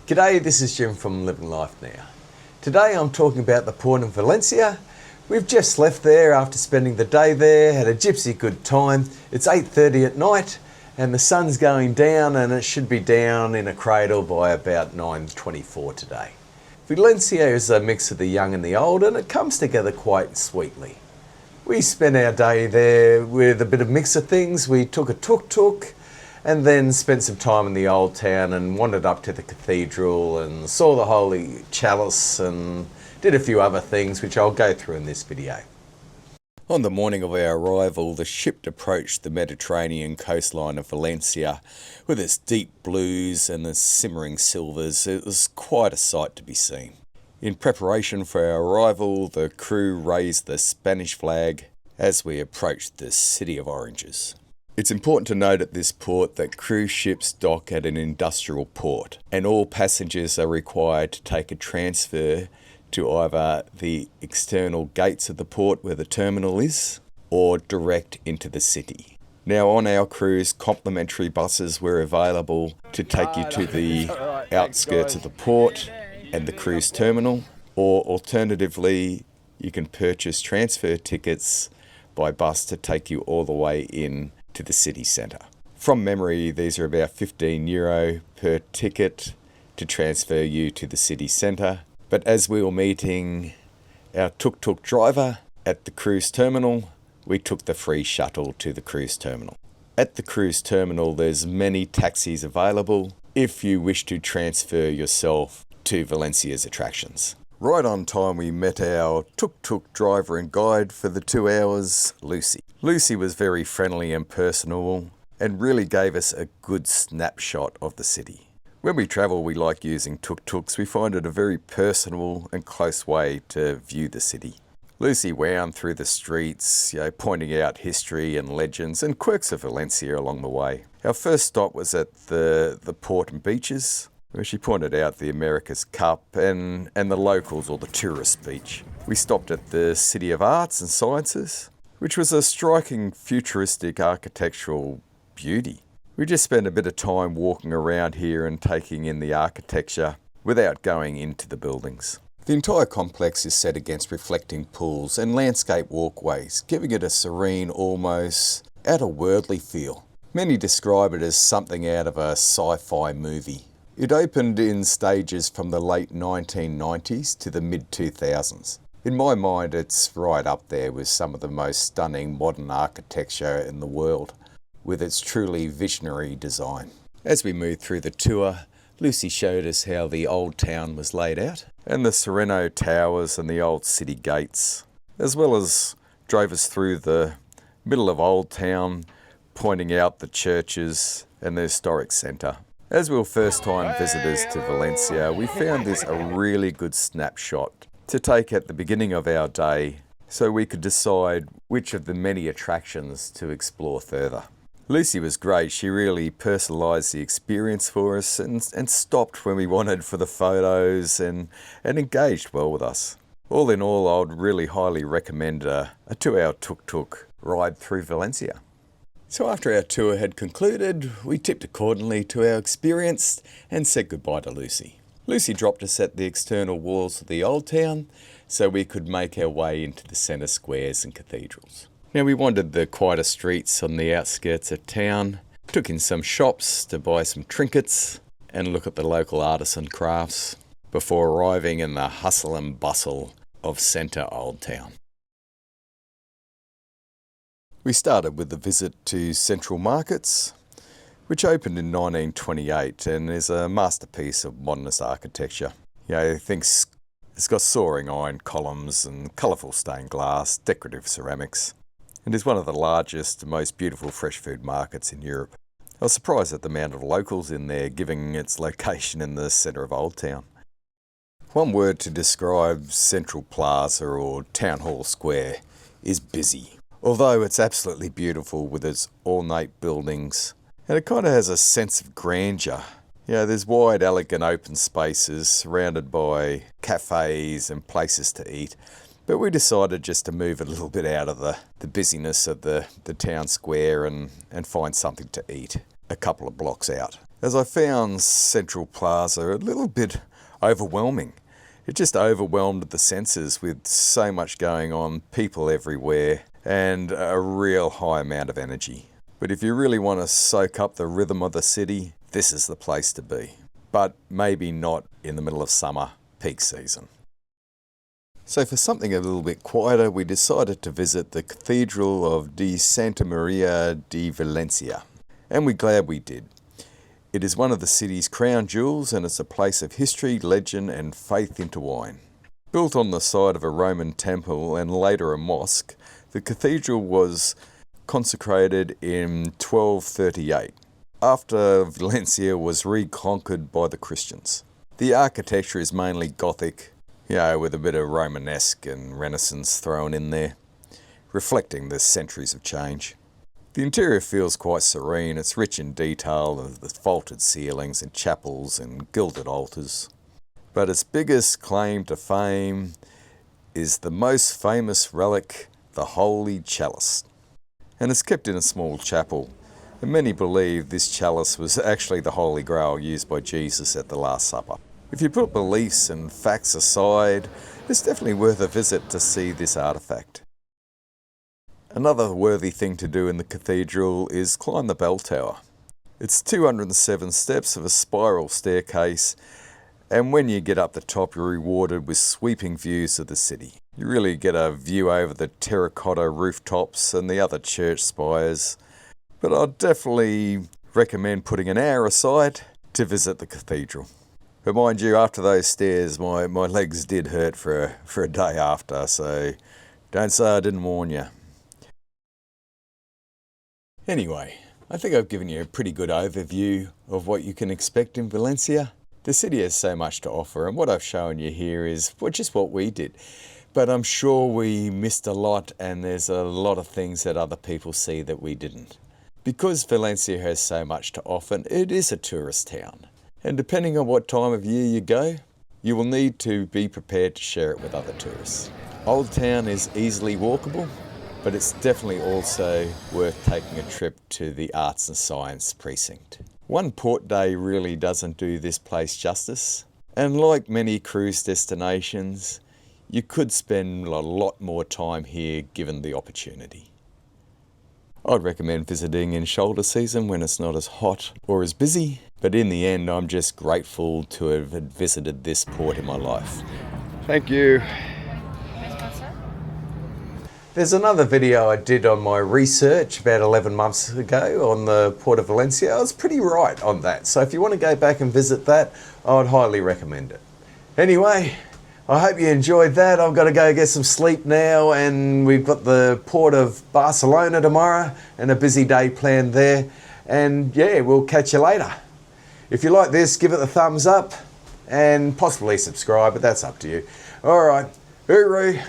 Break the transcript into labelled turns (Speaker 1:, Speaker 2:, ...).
Speaker 1: G'day, this is Jim from Living Life Now. Today I'm talking about the port of Valencia. We've just left there after spending the day there, had a gypsy good time. It's 8:30 at night and the sun's going down, and it should be down in a cradle by about 9:24 today. Valencia is a mix of the young and the old, and it comes together quite sweetly. We spent our day there with a bit of mix of things. We took a tuk-tuk and then spent some time in the old town and wandered up to the cathedral and saw the Holy Chalice and did a few other things which I'll go through in this video. On the morning of our arrival, the ship approached the Mediterranean coastline of Valencia with its deep blues and the simmering silvers. It was quite a sight to be seen. In preparation for our arrival, the crew raised the Spanish flag as we approached the City of Oranges. It's important to note at this port that cruise ships dock at an industrial port, and all passengers are required to take a transfer to either the external gates of the port where the terminal is, or direct into the city. Now on our cruise, complimentary buses were available to take you to the outskirts of the port and the cruise terminal, or alternatively you can purchase transfer tickets by bus to take you all the way in to the city centre. From memory, these are about €15 per ticket to transfer you to the city centre. But as we were meeting our tuk-tuk driver at the cruise terminal, we took the free shuttle to the cruise terminal. At the cruise terminal, there's many taxis available if you wish to transfer yourself to Valencia's attractions. Right on time, we met our tuk-tuk driver and guide for the 2 hours, Lucy. Lucy was very friendly and personable and really gave us a good snapshot of the city. When we travel, we like using tuk-tuks. We find it a very personal and close way to view the city. Lucy wound through the streets, pointing out history and legends and quirks of Valencia along the way. Our first stop was at the port and beaches, where she pointed out the America's Cup and the locals or the tourist beach. We stopped at the City of Arts and Sciences, which was a striking futuristic architectural beauty. We just spent a bit of time walking around here and taking in the architecture without going into the buildings. The entire complex is set against reflecting pools and landscape walkways, giving it a serene, almost outer-worldly feel. Many describe it as something out of a sci-fi movie. It opened in stages from the late 1990s to the mid-2000s. In my mind, it's right up there with some of the most stunning modern architecture in the world, with its truly visionary design. As we moved through the tour, Lucy showed us how the old town was laid out, and the Sereno Towers and the old city gates, as well as drove us through the middle of Old Town, pointing out the churches and the historic centre. As we were first-time visitors to Valencia, we found this a really good snapshot to take at the beginning of our day so we could decide which of the many attractions to explore further. Lucy was great. She really personalised the experience for us and stopped when we wanted for the photos and engaged well with us. All in all, I would really highly recommend a 2-hour tuk-tuk ride through Valencia. So after our tour had concluded, we tipped accordingly to our experience and said goodbye to Lucy. Lucy dropped us at the external walls of the old town so we could make our way into the centre squares and cathedrals. Now we wandered the quieter streets on the outskirts of town, took in some shops to buy some trinkets and look at the local artisan crafts before arriving in the hustle and bustle of centre Old Town. We started with a visit to Central Markets, which opened in 1928 and is a masterpiece of modernist architecture. It's got soaring iron columns and colourful stained glass, decorative ceramics, and is one of the largest and most beautiful fresh food markets in Europe. I was surprised at the amount of locals in there, given its location in the centre of Old Town. One word to describe Central Plaza or Town Hall Square is busy. Although it's absolutely beautiful with its ornate buildings, and it kind of has a sense of grandeur. There's wide, elegant open spaces surrounded by cafes and places to eat, but we decided just to move a little bit out of the busyness of the town square and find something to eat a couple of blocks out.
Speaker 2: as I found Central Plaza a little bit overwhelming. It just overwhelmed the senses with so much going on, people everywhere, and a real high amount of energy. But if you really want to soak up the rhythm of the city, this is the place to be. But maybe not in the middle of summer, peak season. So for something a little bit quieter, we decided to visit the Cathedral of de Santa Maria de Valencia. And we're glad we did. It is one of the city's crown jewels, and it's a place of history, legend and faith intertwined. Built on the site of a Roman temple and later a mosque, the cathedral was consecrated in 1238, after Valencia was reconquered by the Christians. The architecture is mainly Gothic, with a bit of Romanesque and Renaissance thrown in there, reflecting the centuries of change. The interior feels quite serene. It's rich in detail of the vaulted ceilings and chapels and gilded altars. But its biggest claim to fame is the most famous relic, the Holy Chalice. And it's kept in a small chapel. And many believe this chalice was actually the Holy Grail used by Jesus at the Last Supper. If you put beliefs and facts aside, it's definitely worth a visit to see this artefact. Another worthy thing to do in the cathedral is climb the bell tower. It's 207 steps of a spiral staircase, and when you get up the top you're rewarded with sweeping views of the city. You really get a view over the terracotta rooftops and the other church spires, but I'd definitely recommend putting an hour aside to visit the cathedral. But mind you, after those stairs my legs did hurt for a day after, so don't say I didn't warn you. Anyway, I think I've given you a pretty good overview of what you can expect in Valencia. The city has so much to offer, and what I've shown you here is just what we did. But I'm sure we missed a lot, and there's a lot of things that other people see that we didn't. Because Valencia has so much to offer, it is a tourist town. And depending on what time of year you go, you will need to be prepared to share it with other tourists. Old Town is easily walkable, but it's definitely also worth taking a trip to the Arts and Science Precinct. One port day really doesn't do this place justice, and like many cruise destinations, you could spend a lot more time here given the opportunity. I'd recommend visiting in shoulder season when it's not as hot or as busy, but in the end I'm just grateful to have visited this port in my life. Thank you.
Speaker 1: There's another video I did on my research about 11 months ago on the Port of Valencia. I was pretty right on that, so if you want to go back and visit that, I would highly recommend it. Anyway, I hope you enjoyed that. I've got to go get some sleep now, and we've got the Port of Barcelona tomorrow and a busy day planned there. And yeah, we'll catch you later. If you like this, give it a thumbs up and possibly subscribe, but that's up to you. All right, hooroo.